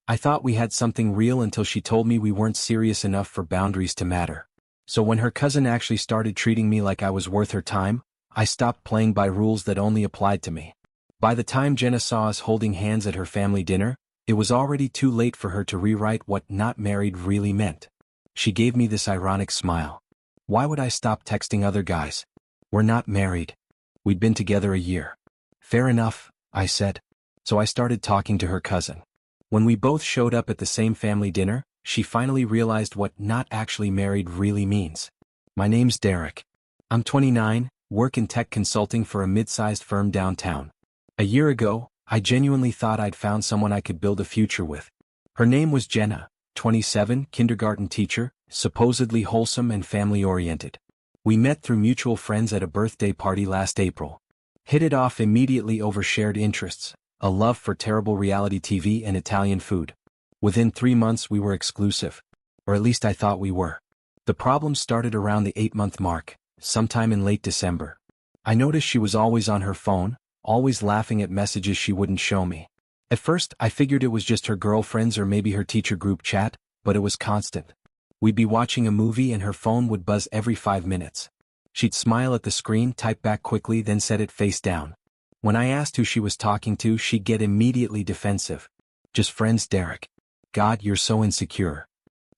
I thought we had something real until she told me we weren't serious enough for boundaries to matter. So when her cousin actually started treating me like I was worth her time, I stopped playing by rules that only applied to me. By the time Jenna saw us holding hands at her family dinner, it was already too late for her to rewrite what not married really meant. She gave me this ironic smile. Why would I stop texting other guys? We're not married. We'd been together a year. Fair enough, I said. So I started talking to her cousin. When we both showed up at the same family dinner, she finally realized what not actually married really means. My name's Derek. I'm 29, work in tech consulting for a mid-sized firm downtown. A year ago, I genuinely thought I'd found someone I could build a future with. Her name was Jenna, 27, kindergarten teacher, supposedly wholesome and family-oriented. We met through mutual friends at a birthday party last April. Hit it off immediately over shared interests, a love for terrible reality TV and Italian food. Within 3 months we were exclusive. Or at least I thought we were. The problem started around the 8-month mark, sometime in late December. I noticed she was always on her phone, always laughing at messages she wouldn't show me. At first I figured it was just her girlfriends or maybe her teacher group chat, but it was constant. We'd be watching a movie and her phone would buzz every 5 minutes. She'd smile at the screen, type back quickly, then set it face down. When I asked who she was talking to, she'd get immediately defensive. Just friends, Derek. God, you're so insecure.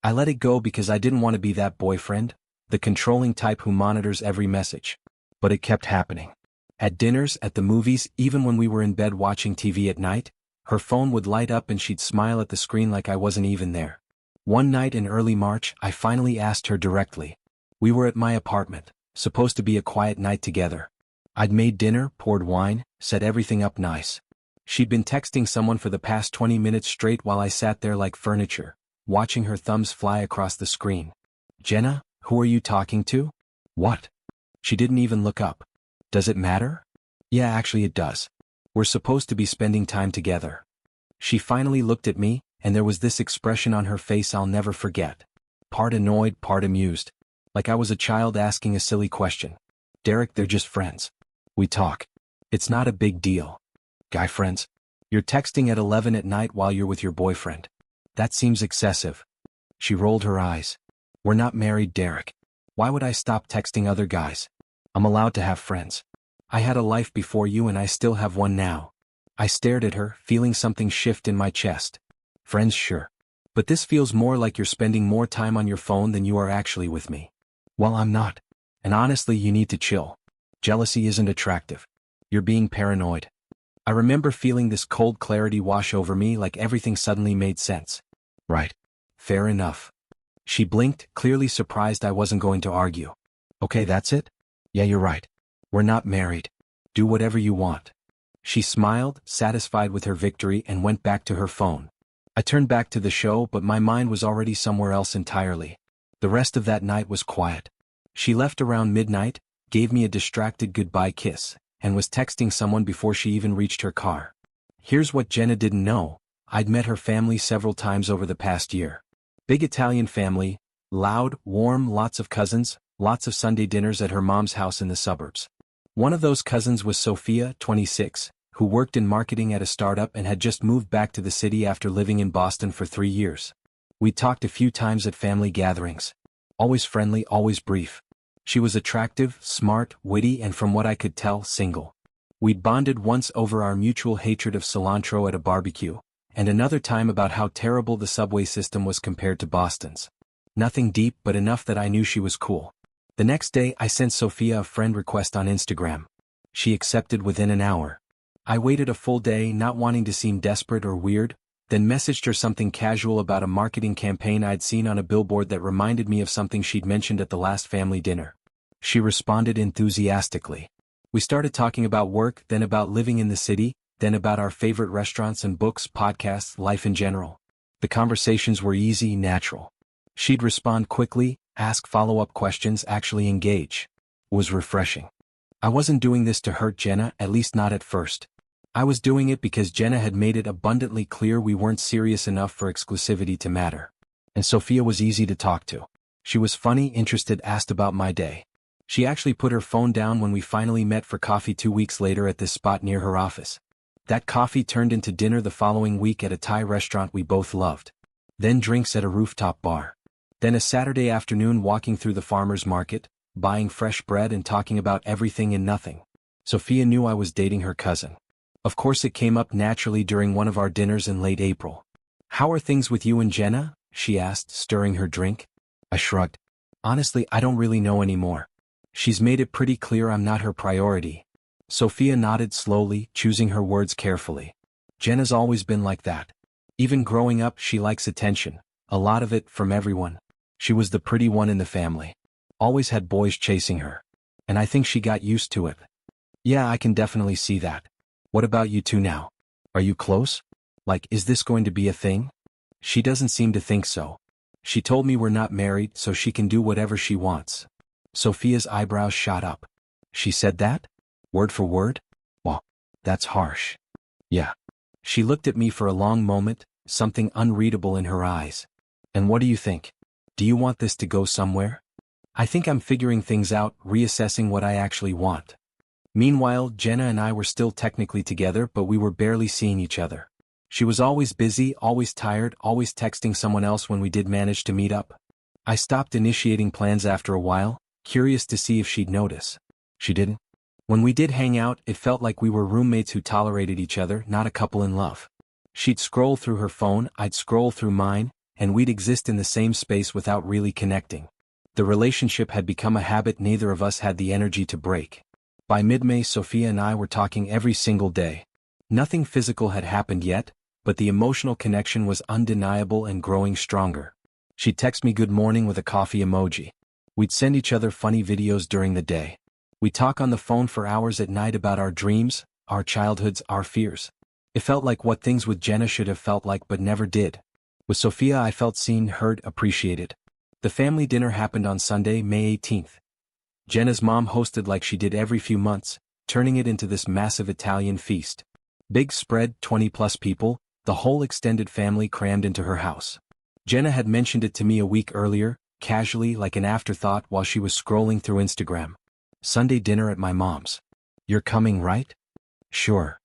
I let it go because I didn't want to be that boyfriend, the controlling type who monitors every message. But it kept happening. At dinners, at the movies, even when we were in bed watching TV at night, her phone would light up and she'd smile at the screen like I wasn't even there. One night in early March, I finally asked her directly. We were at my apartment, supposed to be a quiet night together. I'd made dinner, poured wine, set everything up nice. She'd been texting someone for the past 20 minutes straight while I sat there like furniture, watching her thumbs fly across the screen. Jenna, who are you talking to? What? She didn't even look up. Does it matter? Yeah, actually it does. We're supposed to be spending time together. She finally looked at me, and there was this expression on her face I'll never forget. Part annoyed, part amused. Like I was a child asking a silly question. Derek, they're just friends. We talk. It's not a big deal. Guy friends? You're texting at 11 at night while you're with your boyfriend. That seems excessive. She rolled her eyes. We're not married, Derek. Why would I stop texting other guys? I'm allowed to have friends. I had a life before you and I still have one now. I stared at her, feeling something shift in my chest. Friends, sure. But this feels more like you're spending more time on your phone than you are actually with me. Well, I'm not. And honestly, you need to chill. Jealousy isn't attractive. You're being paranoid. I remember feeling this cold clarity wash over me, like everything suddenly made sense. Right. Fair enough. She blinked, clearly surprised I wasn't going to argue. Okay, that's it? Yeah, you're right. We're not married. Do whatever you want. She smiled, satisfied with her victory, and went back to her phone. I turned back to the show, but my mind was already somewhere else entirely. The rest of that night was quiet. She left around midnight, gave me a distracted goodbye kiss, and was texting someone before she even reached her car. Here's what Jenna didn't know. I'd met her family several times over the past year. Big Italian family, loud, warm, lots of cousins, lots of Sunday dinners at her mom's house in the suburbs. One of those cousins was Sophia, 26, who worked in marketing at a startup and had just moved back to the city after living in Boston for 3 years. We talked a few times at family gatherings. Always friendly, always brief. She was attractive, smart, witty, and from what I could tell, single. We'd bonded once over our mutual hatred of cilantro at a barbecue, and another time about how terrible the subway system was compared to Boston's. Nothing deep, but enough that I knew she was cool. The next day I sent Sophia a friend request on Instagram. She accepted within an hour. I waited a full day, not wanting to seem desperate or weird, then messaged her something casual about a marketing campaign I'd seen on a billboard that reminded me of something she'd mentioned at the last family dinner. She responded enthusiastically. We started talking about work, then about living in the city, then about our favorite restaurants and books, podcasts, life in general. The conversations were easy, natural. She'd respond quickly, ask follow-up questions, actually engage. It was refreshing. I wasn't doing this to hurt Jenna, at least not at first. I was doing it because Jenna had made it abundantly clear we weren't serious enough for exclusivity to matter. And Sophia was easy to talk to. She was funny, interested, asked about my day. She actually put her phone down when we finally met for coffee 2 weeks later at this spot near her office. That coffee turned into dinner the following week at a Thai restaurant we both loved. Then drinks at a rooftop bar. Then a Saturday afternoon walking through the farmer's market, buying fresh bread and talking about everything and nothing. Sophia knew I was dating her cousin. Of course it came up naturally during one of our dinners in late April. "How are things with you and Jenna?" she asked, stirring her drink. I shrugged. "Honestly, I don't really know anymore. She's made it pretty clear I'm not her priority." Sophia nodded slowly, choosing her words carefully. "Jenna's always been like that. Even growing up, she likes attention, a lot of it from everyone. She was the pretty one in the family. Always had boys chasing her. And I think she got used to it." "Yeah, I can definitely see that. What about you two now? Are you close? Like, is this going to be a thing?" "She doesn't seem to think so. She told me we're not married, so she can do whatever she wants." Sophia's eyebrows shot up. "She said that? Word for word? Well, that's harsh." "Yeah." She looked at me for a long moment, something unreadable in her eyes. "And what do you think? Do you want this to go somewhere?" "I think I'm figuring things out, reassessing what I actually want." Meanwhile, Jenna and I were still technically together, but we were barely seeing each other. She was always busy, always tired, always texting someone else when we did manage to meet up. I stopped initiating plans after a while, curious to see if she'd notice. She didn't. When we did hang out, it felt like we were roommates who tolerated each other, not a couple in love. She'd scroll through her phone, I'd scroll through mine, and we'd exist in the same space without really connecting. The relationship had become a habit neither of us had the energy to break. By mid-May, Sophia and I were talking every single day. Nothing physical had happened yet, but the emotional connection was undeniable and growing stronger. She'd text me good morning with a coffee emoji. We'd send each other funny videos during the day. We'd talk on the phone for hours at night about our dreams, our childhoods, our fears. It felt like what things with Jenna should have felt like but never did. With Sophia I felt seen, heard, appreciated. The family dinner happened on Sunday, May 18th. Jenna's mom hosted like she did every few months, turning it into this massive Italian feast. Big spread, 20+ people, the whole extended family crammed into her house. Jenna had mentioned it to me a week earlier, casually like an afterthought while she was scrolling through Instagram. "Sunday dinner at my mom's. You're coming, right?" "Sure."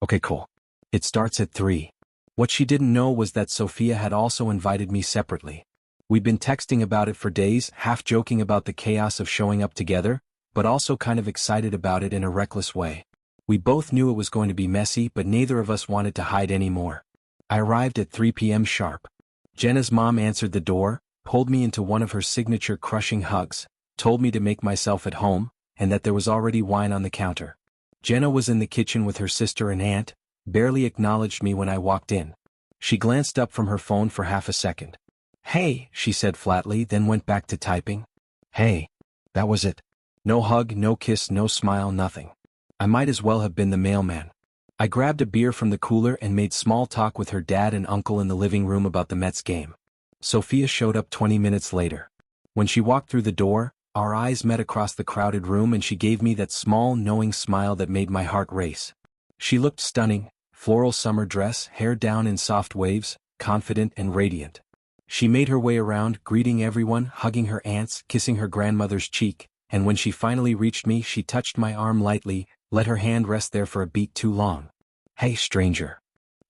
"Okay, cool. It starts at 3. What she didn't know was that Sophia had also invited me separately. We'd been texting about it for days, half joking about the chaos of showing up together, but also kind of excited about it in a reckless way. We both knew it was going to be messy, but neither of us wanted to hide anymore. I arrived at 3 p.m. sharp. Jenna's mom answered the door, pulled me into one of her signature crushing hugs, told me to make myself at home, and that there was already wine on the counter. Jenna was in the kitchen with her sister and aunt, barely acknowledged me when I walked in. She glanced up from her phone for half a second. "Hey," she said flatly, then went back to typing. "Hey." That was it. No hug, no kiss, no smile, nothing. I might as well have been the mailman. I grabbed a beer from the cooler and made small talk with her dad and uncle in the living room about the Mets game. Sophia showed up 20 minutes later. When she walked through the door, our eyes met across the crowded room and she gave me that small, knowing smile that made my heart race. She looked stunning, floral summer dress, hair down in soft waves, confident and radiant. She made her way around, greeting everyone, hugging her aunts, kissing her grandmother's cheek, and when she finally reached me, she touched my arm lightly, let her hand rest there for a beat too long. "Hey, stranger.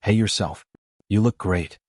Hey yourself. You look great."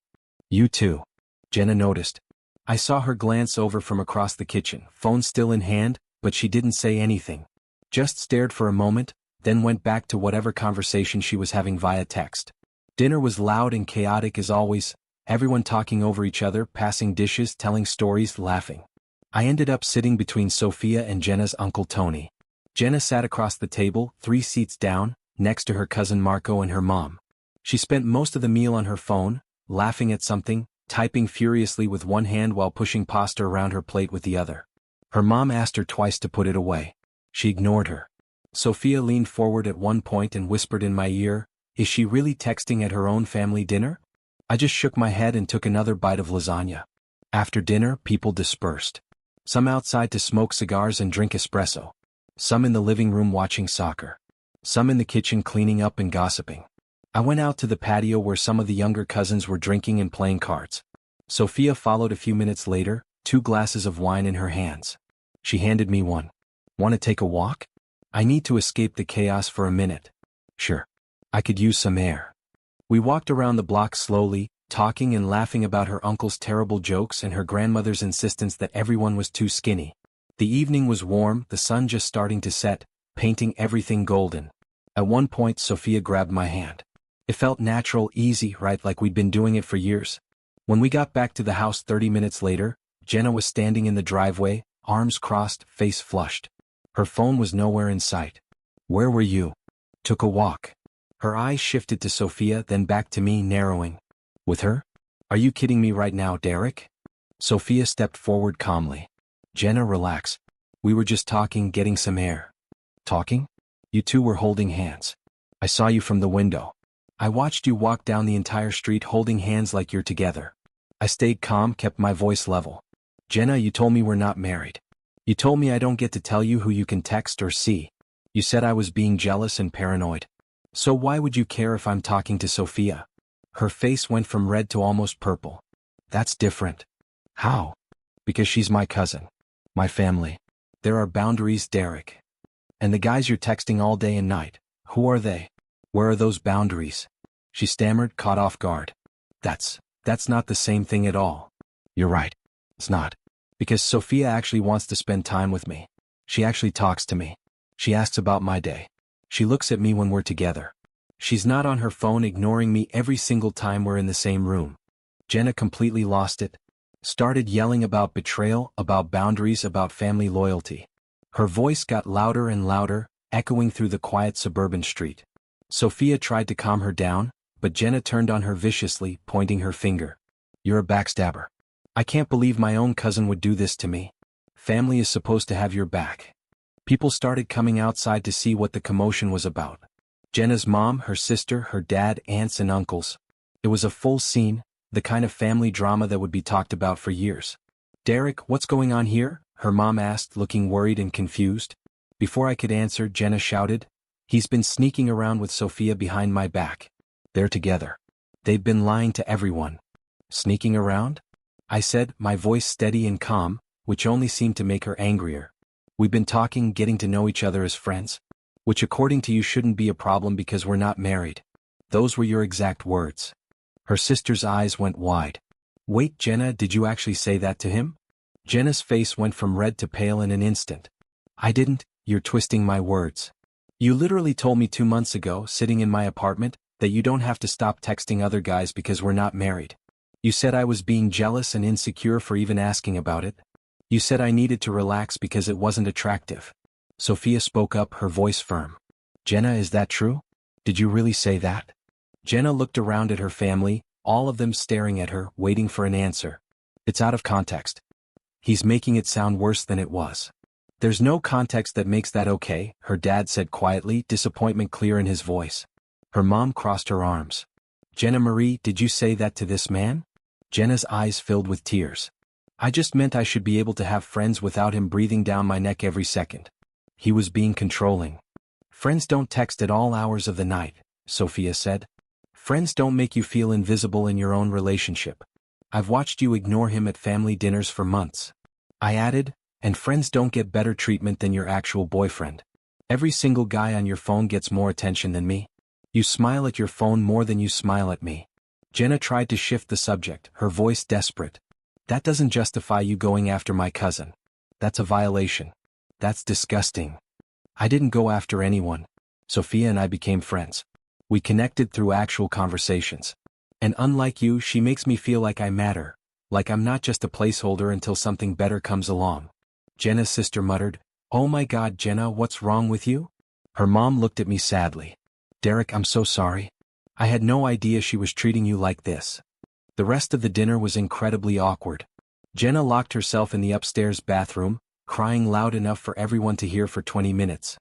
"You too." Jenna noticed. I saw her glance over from across the kitchen, phone still in hand, but she didn't say anything. Just stared for a moment, then went back to whatever conversation she was having via text. Dinner was loud and chaotic as always, everyone talking over each other, passing dishes, telling stories, laughing. I ended up sitting between Sophia and Jenna's Uncle Tony. Jenna sat across the table, 3 seats down, next to her cousin Marco and her mom. She spent most of the meal on her phone, laughing at something, typing furiously with one hand while pushing pasta around her plate with the other. Her mom asked her twice to put it away. She ignored her. Sophia leaned forward at one point and whispered in my ear, "Is she really texting at her own family dinner?" I just shook my head and took another bite of lasagna. After dinner, people dispersed. Some outside to smoke cigars and drink espresso. Some in the living room watching soccer. Some in the kitchen cleaning up and gossiping. I went out to the patio where some of the younger cousins were drinking and playing cards. Sophia followed a few minutes later, 2 glasses of wine in her hands. She handed me one. "Want to take a walk? I need to escape the chaos for a minute." "Sure." I could use some air. We walked around the block slowly, talking and laughing about her uncle's terrible jokes and her grandmother's insistence that everyone was too skinny. The evening was warm, the sun just starting to set, painting everything golden. At one point Sophia grabbed my hand. It felt natural, easy, right, like we'd been doing it for years. When we got back to the house 30 minutes later, Jenna was standing in the driveway, arms crossed, face flushed. Her phone was nowhere in sight. Where were you? Took a walk. Her eyes shifted to Sophia, then back to me, narrowing. With her? Are you kidding me right now, Derek? Sophia stepped forward calmly. Jenna, relax. We were just talking, getting some air. Talking? You two were holding hands. I saw you from the window. I watched you walk down the entire street holding hands like you're together. I stayed calm, kept my voice level. Jenna, you told me we're not married. You told me I don't get to tell you who you can text or see. You said I was being jealous and paranoid. So why would you care if I'm talking to Sophia? Her face went from red to almost purple. That's different. How? Because she's my cousin. My family. There are boundaries, Derek. And the guys you're texting all day and night, who are they? Where are those boundaries? She stammered, caught off guard. That's not the same thing at all. You're right. It's not. Because Sophia actually wants to spend time with me. She actually talks to me. She asks about my day. She looks at me when we're together. She's not on her phone ignoring me every single time we're in the same room. Jenna completely lost it. Started yelling about betrayal, about boundaries, about family loyalty. Her voice got louder and louder, echoing through the quiet suburban street. Sophia tried to calm her down, but Jenna turned on her viciously, pointing her finger. You're a backstabber. I can't believe my own cousin would do this to me. Family is supposed to have your back. People started coming outside to see what the commotion was about. Jenna's mom, her sister, her dad, aunts and uncles. It was a full scene, the kind of family drama that would be talked about for years. Derek, what's going on here? Her mom asked, looking worried and confused. Before I could answer, Jenna shouted, he's been sneaking around with Sophia behind my back. They're together. They've been lying to everyone. Sneaking around? I said, my voice steady and calm, which only seemed to make her angrier. We've been talking, getting to know each other as friends. Which according to you shouldn't be a problem because we're not married. Those were your exact words. Her sister's eyes went wide. Wait, Jenna, did you actually say that to him? Jenna's face went from red to pale in an instant. I didn't, you're twisting my words. You literally told me 2 months ago, sitting in my apartment, that you don't have to stop texting other guys because we're not married. You said I was being jealous and insecure for even asking about it. You said I needed to relax because it wasn't attractive. Sophia spoke up, her voice firm. Jenna, is that true? Did you really say that? Jenna looked around at her family, all of them staring at her, waiting for an answer. It's out of context. He's making it sound worse than it was. There's no context that makes that okay, her dad said quietly, disappointment clear in his voice. Her mom crossed her arms. Jenna Marie, did you say that to this man? Jenna's eyes filled with tears. I just meant I should be able to have friends without him breathing down my neck every second. He was being controlling. Friends don't text at all hours of the night, Sophia said. Friends don't make you feel invisible in your own relationship. I've watched you ignore him at family dinners for months. I added, and friends don't get better treatment than your actual boyfriend. Every single guy on your phone gets more attention than me. You smile at your phone more than you smile at me. Jenna tried to shift the subject, her voice desperate. That doesn't justify you going after my cousin. That's a violation. That's disgusting. I didn't go after anyone. Sophia and I became friends. We connected through actual conversations. And unlike you, she makes me feel like I matter, like I'm not just a placeholder until something better comes along. Jenna's sister muttered, Oh my God, Jenna, what's wrong with you? Her mom looked at me sadly. Derek, I'm so sorry. I had no idea she was treating you like this. The rest of the dinner was incredibly awkward. Jenna locked herself in the upstairs bathroom, crying loud enough for everyone to hear for 20 minutes.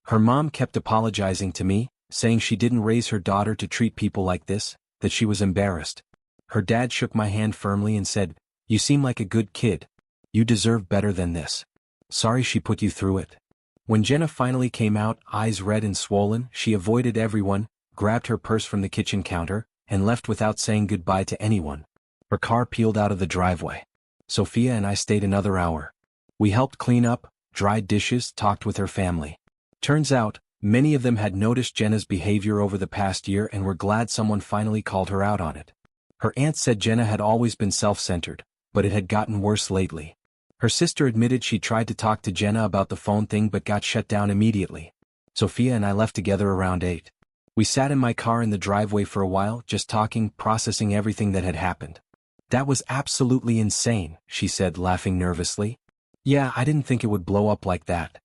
Her mom kept apologizing to me, saying she didn't raise her daughter to treat people like this, that she was embarrassed. Her dad shook my hand firmly and said, You seem like a good kid. You deserve better than this. Sorry she put you through it. When Jenna finally came out, eyes red and swollen, she avoided everyone, grabbed her purse from the kitchen counter, and left without saying goodbye to anyone. Her car peeled out of the driveway. Sophia and I stayed another hour. We helped clean up, dried dishes, talked with her family. Turns out, Many of them had noticed Jenna's behavior over the past year and were glad someone finally called her out on it. Her aunt said Jenna had always been self-centered, but it had gotten worse lately. Her sister admitted she tried to talk to Jenna about the phone thing but got shut down immediately. Sophia and I left together around 8. We sat in my car in the driveway for a while, just talking, processing everything that had happened. That was absolutely insane, she said, laughing nervously. Yeah, I didn't think it would blow up like that.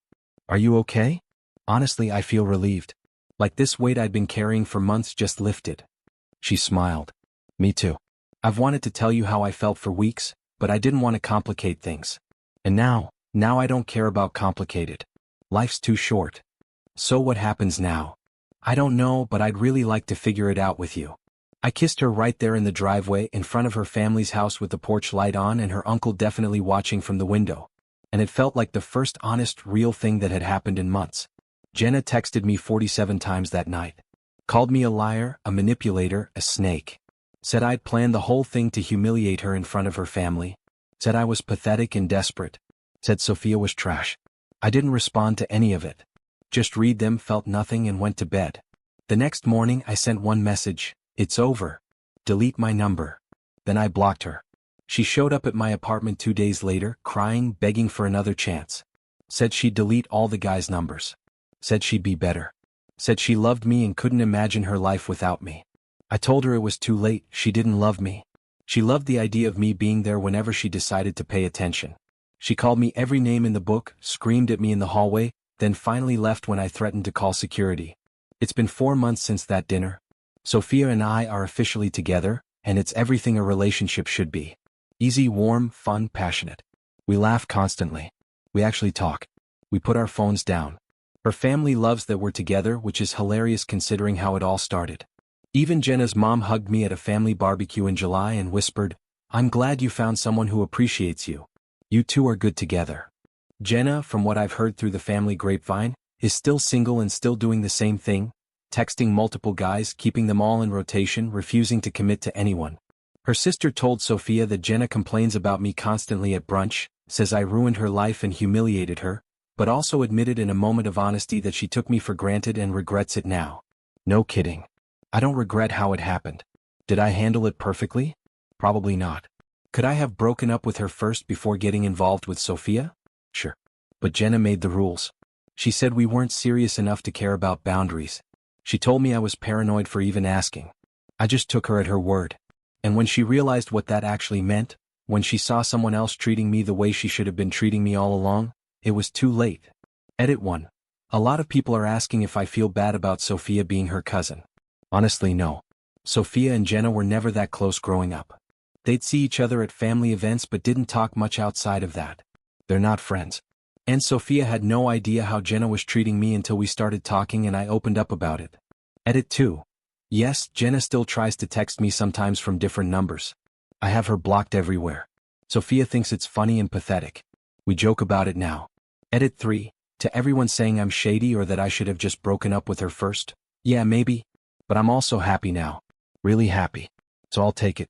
Are you okay? Honestly, I feel relieved. Like this weight I'd been carrying for months just lifted. She smiled. Me too. I've wanted to tell you how I felt for weeks, but I didn't want to complicate things. And now I don't care about complicated. Life's too short. So what happens now? I don't know, but I'd really like to figure it out with you. I kissed her right there in the driveway in front of her family's house with the porch light on and her uncle definitely watching from the window. And it felt like the first honest, real thing that had happened in months. Jenna texted me 47 times that night. Called me a liar, a manipulator, a snake. Said I'd planned the whole thing to humiliate her in front of her family. Said I was pathetic and desperate. Said Sophia was trash. I didn't respond to any of it. Just read them, felt nothing, and went to bed. The next morning I sent one message: "It's over. Delete my number." Then I blocked her. She showed up at my apartment 2 days later, crying, begging for another chance. Said she'd delete all the guys' numbers. Said she'd be better. Said she loved me and couldn't imagine her life without me. I told her it was too late, she didn't love me. She loved the idea of me being there whenever she decided to pay attention. She called me every name in the book, screamed at me in the hallway, then finally left when I threatened to call security. It's been 4 months since that dinner. Sophia and I are officially together, and it's everything a relationship should be. Easy, warm, fun, passionate. We laugh constantly. We actually talk. We put our phones down. Her family loves that we're together, which is hilarious considering how it all started. Even Jenna's mom hugged me at a family barbecue in July and whispered, "I'm glad you found someone who appreciates you. You two are good together." Jenna, from what I've heard through the family grapevine, is still single and still doing the same thing, texting multiple guys, keeping them all in rotation, refusing to commit to anyone. Her sister told Sophia that Jenna complains about me constantly at brunch, says I ruined her life and humiliated her, but also admitted in a moment of honesty that she took me for granted and regrets it now. No kidding. I don't regret how it happened. Did I handle it perfectly? Probably not. Could I have broken up with her first before getting involved with Sophia? Sure. But Jenna made the rules. She said we weren't serious enough to care about boundaries. She told me I was paranoid for even asking. I just took her at her word. And when she realized what that actually meant, when she saw someone else treating me the way she should have been treating me all along, it was too late. Edit 1. A lot of people are asking if I feel bad about Sophia being her cousin. Honestly, no. Sophia and Jenna were never that close growing up. They'd see each other at family events but didn't talk much outside of that. They're not friends. And Sophia had no idea how Jenna was treating me until we started talking and I opened up about it. Edit 2. Yes, Jenna still tries to text me sometimes from different numbers. I have her blocked everywhere. Sophia thinks it's funny and pathetic. We joke about it now. Edit 3. To everyone saying I'm shady or that I should have just broken up with her first. Yeah, maybe. But I'm also happy now. Really happy. So I'll take it.